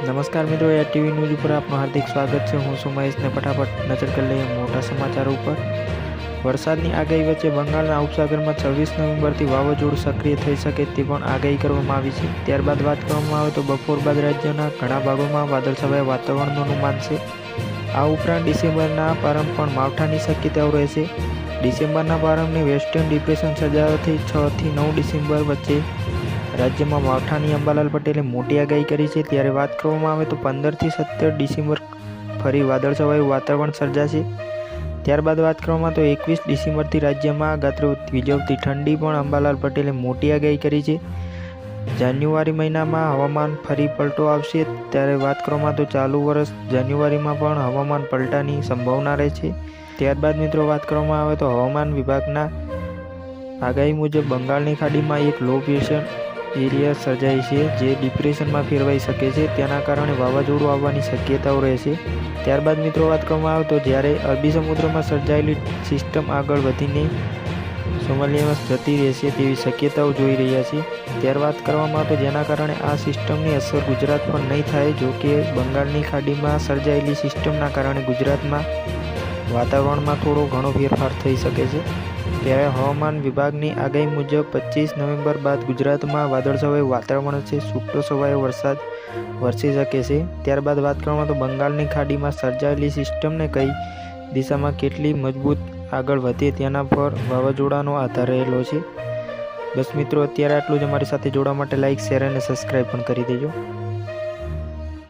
नमस्कार मित्रों, या टीवी न्यूज़ पर आपનું हार्दिक સ્વાગત છે। હું છું મહેશ ને ફટાફટ નજર કરી લઈએ મોટા સમાચારો ઉપર। વરસાદની આગાહી વચ્ચે બંગાળના ઉપસાગરમાં 26 નવેમ્બરથી વાવાઝોડું સક્રિય થઈ શકે તે પણ આગાહી કરવામાં આવી છે। ત્યારબાદ વાત કરવામાં આવે તો બપોર બાદ રાજ્યના ઘણા ભાગોમાં વાદળછાયા વાતાવરણનું અનુમાન છે। આ ઉપરાંત ડિસેમ્બરના પ્રારંભ પણ માવઠાની શક્યતાઓ રહેશે। ડિસેમ્બરના પ્રારંભને વેસ્ટર્ન ડિપ્રેશન સર્જાવાથી 6 થી 9 ડિસેમ્બર વચ્ચે રાજ્યમાં માવઠાની અંબાલાલ પટેલે મોટી આગાહી કરી છે। ત્યારે વાત કરવામાં આવે તો 15 થી 17 ડિસેમ્બર ફરી વાદળછાયું વાતાવરણ સર્જાશે। ત્યારબાદ વાત કરવામાં તો 21 ડિસેમ્બરથી રાજ્યમાં ગાત્રો વિજવતી ઠંડી પણ અંબાલાલ પટેલે મોટી આગાહી કરી છે। જાન્યુઆરી મહિનામાં હવામાન ફરી પલટો આવશે। ત્યારે વાત કરવામાં તો ચાલુ વર્ષ જાન્યુઆરીમાં પણ હવામાન પલટાની સંભાવના રહે છે। ત્યારબાદ મિત્રો વાત કરવામાં આવે તો હવામાન વિભાગના આગાહી મુજબ બંગાળની ખાડીમાં એક લો પ્રેશર એરિયા સર્જાય છે, જે ડિપ્રેશનમાં ફેરવાઈ શકે છે। તેના કારણે વાવાઝોડું આવવાની શક્યતાઓ રહેશે। ત્યારબાદ મિત્રો વાત કરવામાં આવે તો જ્યારે અરબી સમુદ્રમાં સર્જાયેલી સિસ્ટમ આગળ વધીને સોમાલિયામાં જતી રહેશે તેવી શક્યતાઓ જોઈ રહ્યા છે। ત્યારે વાત કરવામાં આવે તો જેના કારણે આ સિસ્ટમની અસર ગુજરાત પર નહીં થાય। જો કે બંગાળની ખાડીમાં સર્જાયેલી સિસ્ટમના કારણે ગુજરાતમાં વાતાવરણમાં થોડો ઘણો ફેરફાર થઈ શકે છે। ત્યારે હવામાન વિભાગની આગાહી મુજબ 25 નવેમ્બર બાદ ગુજરાતમાં વાદળછાયું વાતાવરણ છે, છૂટો છવાયો વરસાદ વરસી શકે છે। ત્યારબાદ વાત કરવામાં તો બંગાળની ખાડીમાં સર્જાયેલી સિસ્ટમને કઈ દિશામાં કેટલી મજબૂત આગળ વધે તેના પર વાવાઝોડાનો આધાર રહેલો છે। બસ મિત્રો, અત્યારે આટલું જ। અમારી સાથે જોડવા માટે લાઇક, શેર અને સબસ્ક્રાઈબ પણ કરી દેજો।